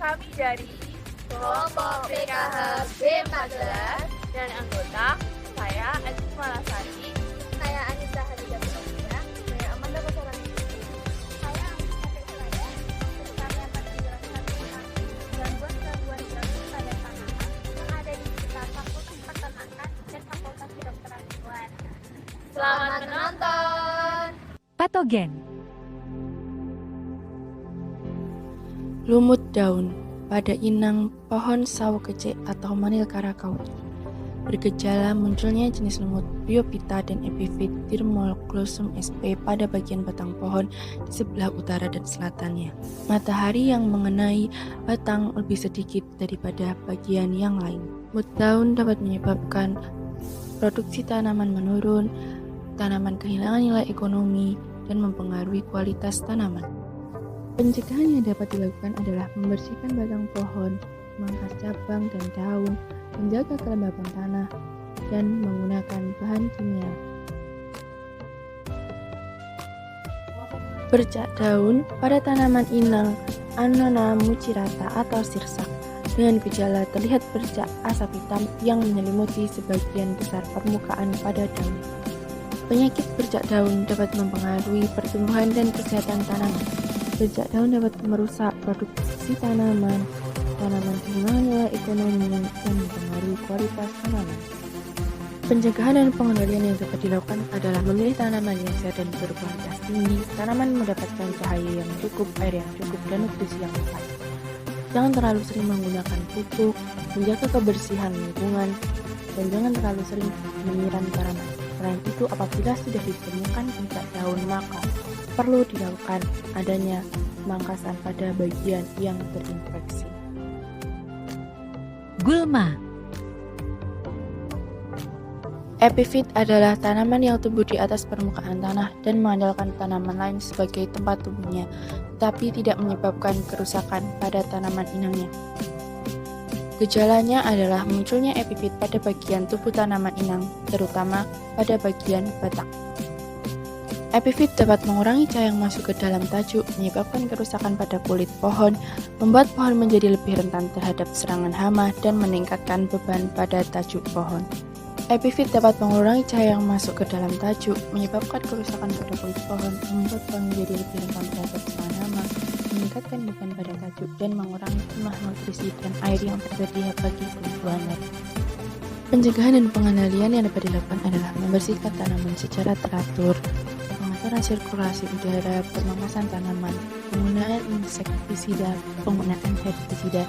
Kami dari kelompok PKH B14 dan anggota saya Aziz Malasari, saya Anissa Hadidah Putria, saya Amanda Basarani, saya Anissa Petraya. Kami akan menjelaskan tentang gangguan-gangguan gangguan pada tanaman yang ada di sekitar Fakultas Peternakan dan Fakultas Kedokteran Hewan. Selamat menonton. Patogen. Lumut daun pada inang pohon sawo kecek atau Manilkara kauki. Bergejala munculnya jenis lumut Biophyta dan epifit Thermoglosum sp pada bagian batang pohon di sebelah utara dan selatannya. Matahari yang mengenai batang lebih sedikit daripada bagian yang lain. Lumut daun dapat menyebabkan produksi tanaman menurun, tanaman kehilangan nilai ekonomi, dan mempengaruhi kualitas tanaman. Pencegahan yang dapat dilakukan adalah membersihkan batang pohon, memangkas cabang dan daun, menjaga kelembapan tanah, dan menggunakan bahan kimia. Bercak daun pada tanaman inang Annona mucirata atau sirsak. Dengan gejala terlihat bercak asap hitam yang menyelimuti sebagian besar permukaan pada daun. Penyakit bercak daun dapat mempengaruhi pertumbuhan dan kesehatan tanaman. Bercak daun dapat merusak produksi tanaman kehilangan nilai ekonomi, dan mempengaruhi kualitas tanaman. Pencegahan dan pengendalian yang dapat dilakukan adalah memilih tanaman yang sehat dan berkualitas tinggi. Tanaman mendapatkan cahaya yang cukup, air yang cukup, dan nutrisi yang tepat. Jangan terlalu sering menggunakan pupuk, menjaga kebersihan lingkungan, dan jangan terlalu sering menyiram tanaman. Selain itu, apabila sudah ditemukan bercak daun, maka perlu dilakukan adanya pemangkasan pada bagian yang terinfeksi. Gulma. Epifit adalah tanaman yang tumbuh di atas permukaan tanah dan mengandalkan tanaman lain sebagai tempat tumbuhnya, tetapi tidak menyebabkan kerusakan pada tanaman inangnya. Gejalanya adalah munculnya epifit pada bagian tubuh tanaman inang, terutama pada bagian batang. Epifit dapat mengurangi cahaya yang masuk ke dalam tajuk, menyebabkan kerusakan pada kulit pohon, membuat pohon menjadi lebih rentan terhadap serangan hama, dan meningkatkan beban pada tajuk pohon. Epifit dapat mengurangi cahaya yang masuk ke dalam tajuk, menyebabkan kerusakan pada kulit pohon, membuat pohon menjadi lebih rentan terhadap serangan hama, meningkatkan beban pada tajuk, dan mengurangi jumlah nutrisi dan air yang tersedia bagi tumbuhan. Pencegahan dan pengendalian yang dapat dilakukan adalah membersihkan tanaman secara teratur, pengaturan sirkulasi udara, pemangkasan tanaman, penggunaan insektisida, penggunaan herbisida,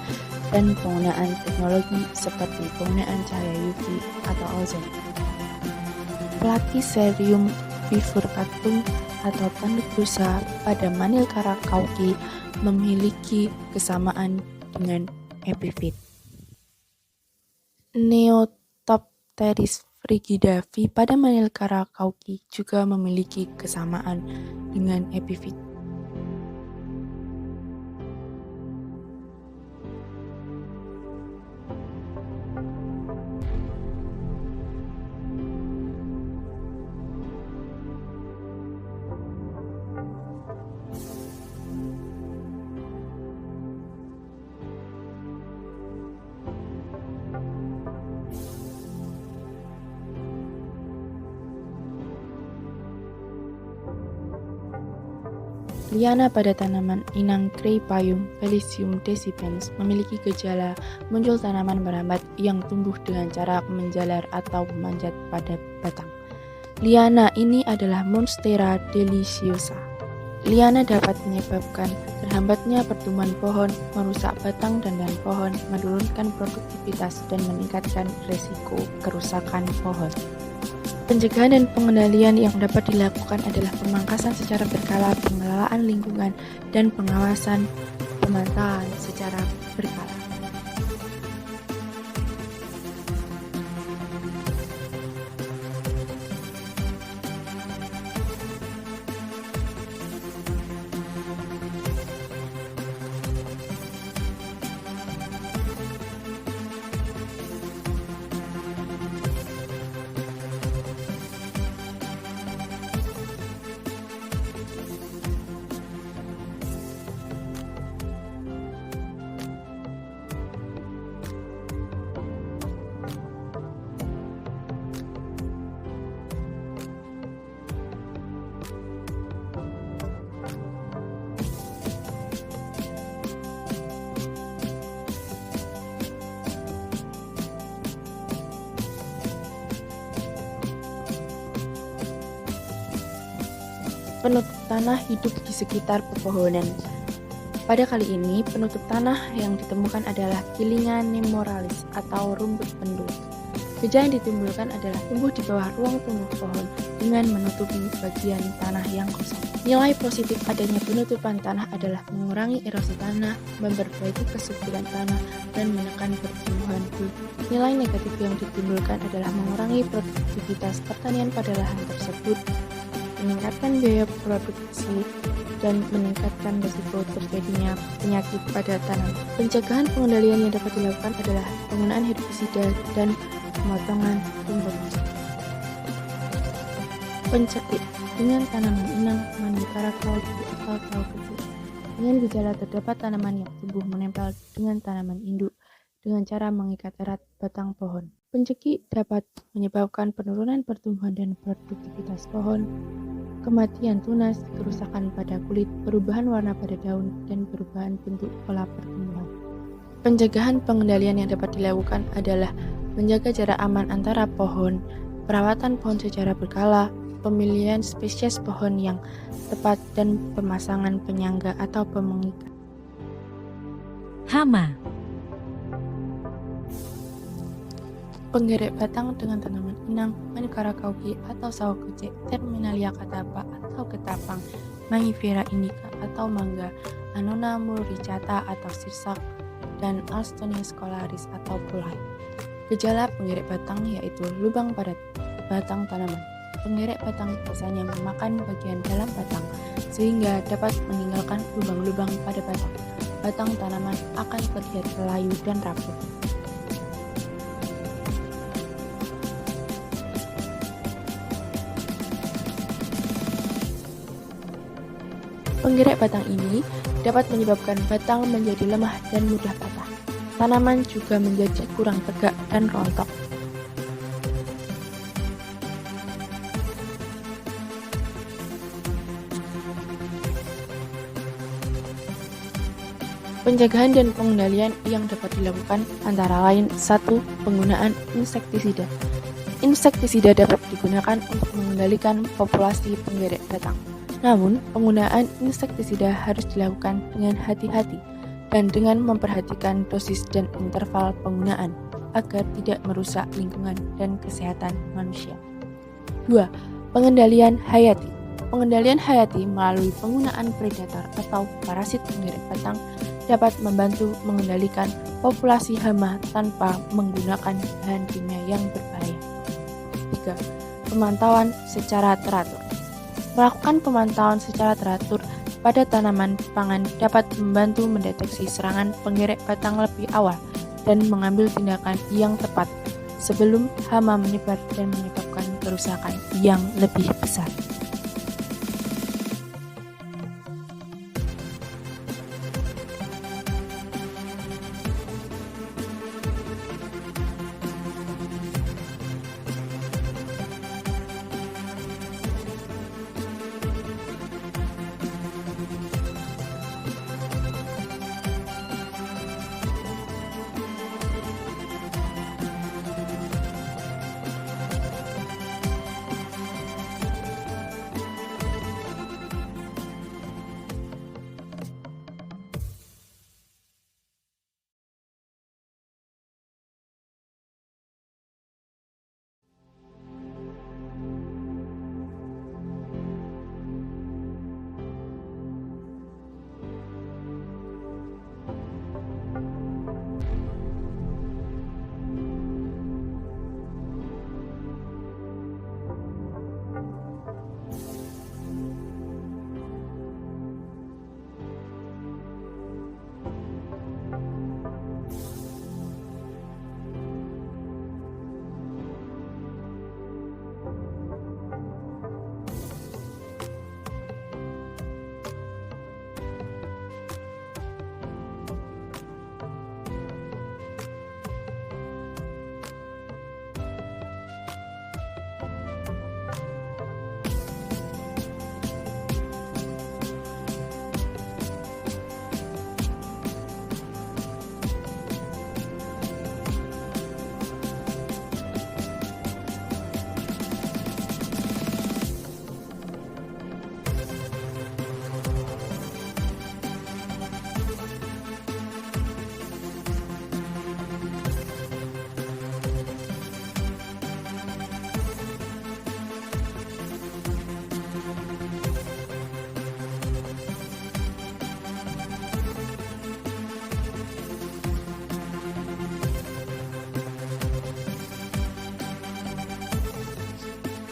dan penggunaan teknologi seperti penggunaan cahaya UV atau ozon. Platycerium bifurcatum atau tanduk rusa pada Manilkara kauki memiliki kesamaan dengan epifit. Neotopteris frigida V pada Manilkara kauki juga memiliki kesamaan dengan epifit. Liana pada tanaman inang Crypayum Felicium decipens memiliki gejala muncul tanaman merambat yang tumbuh dengan cara menjalar atau memanjat pada batang. Liana ini adalah Monstera deliciosa. Liana dapat menyebabkan terhambatnya pertumbuhan pohon, merusak batang dan dahan pohon, menurunkan produktivitas, dan meningkatkan risiko kerusakan pohon. Pencegahan dan pengendalian yang dapat dilakukan adalah pemangkasan secara berkala, pengelolaan lingkungan, dan pengawasan pemantauan secara berkala. penutup tanah hidup di sekitar pepohonan. Pada kali ini, penutup tanah yang ditemukan adalah Kilinga nemoralis atau rumput pendul. Gejala yang ditimbulkan adalah tumbuh di bawah ruang tumbuh pohon dengan menutupi bagian tanah yang kosong. Nilai positif adanya penutupan tanah adalah mengurangi erosi tanah, memperbaiki kesuburan tanah, dan menekan pertumbuhan bulb. Nilai negatif yang ditimbulkan adalah mengurangi produktivitas pertanian pada lahan tersebut, meningkatkan biaya produksi, dan meningkatkan risiko terjadinya penyakit pada tanaman. Pencegahan pengendalian yang dapat dilakukan adalah penggunaan herbisida dan pemotongan rumput. Pencekik dengan tanaman inang Manuka crowdii atau tahu kecil. Dengan gejala terdapat tanaman yang tumbuh menempel dengan tanaman induk dengan cara mengikat erat batang pohon. Pencekik dapat menyebabkan penurunan pertumbuhan dan produktivitas pohon, kematian tunas, kerusakan pada kulit, perubahan warna pada daun, dan perubahan bentuk pola pertumbuhan. Pencegahan pengendalian yang dapat dilakukan adalah menjaga jarak aman antara pohon, perawatan pohon secara berkala, pemilihan spesies pohon yang tepat, dan pemasangan penyangga atau pemengikat. Hama. Penggerek batang dengan tanaman inang, Manuka crowdii atau sawo kecil, Terminalia catapa atau ketapang, Mangifera indica atau mangga, Annona muricata atau sirsak, dan Alstonia scolaris atau pulai. Gejala penggerek batang yaitu lubang pada batang tanaman. Penggerek batang biasanya memakan bagian dalam batang sehingga dapat meninggalkan lubang-lubang pada batang. Batang tanaman akan terlihat layu dan rapuh. Penggerek batang ini dapat menyebabkan batang menjadi lemah dan mudah patah. Tanaman juga menjadi kurang tegak dan rontok. Pencegahan dan pengendalian yang dapat dilakukan antara lain 1. Penggunaan insektisida. Insektisida dapat digunakan untuk mengendalikan populasi penggerek batang. Namun, penggunaan insektisida harus dilakukan dengan hati-hati dan dengan memperhatikan dosis dan interval penggunaan agar tidak merusak lingkungan dan kesehatan manusia. 2. Pengendalian hayati. Pengendalian hayati melalui penggunaan predator atau parasit penggerek batang dapat membantu mengendalikan populasi hama tanpa menggunakan bahan kimia yang berbahaya. 3. Pemantauan secara teratur. Melakukan pemantauan secara teratur pada tanaman pangan dapat membantu mendeteksi serangan penggerek batang lebih awal dan mengambil tindakan yang tepat sebelum hama menyebar dan menyebabkan kerusakan yang lebih besar.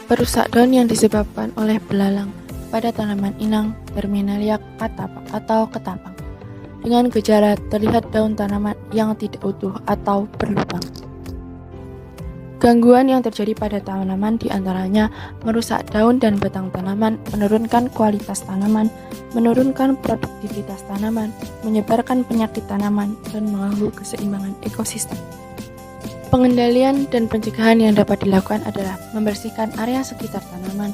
Perusak daun yang disebabkan oleh belalang pada tanaman inang Terminalia catapa atau ketapang. Dengan gejala terlihat daun tanaman yang tidak utuh atau berlubang. Gangguan yang terjadi pada tanaman diantaranya merusak daun dan batang tanaman, menurunkan kualitas tanaman, menurunkan produktivitas tanaman, menyebarkan penyakit tanaman, dan mengganggu keseimbangan ekosistem. Pengendalian dan pencegahan yang dapat dilakukan adalah membersihkan area sekitar tanaman,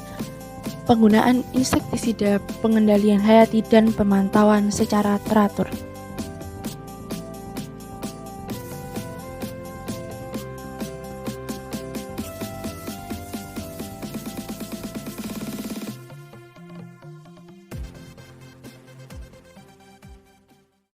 penggunaan insektisida, pengendalian hayati, dan pemantauan secara teratur.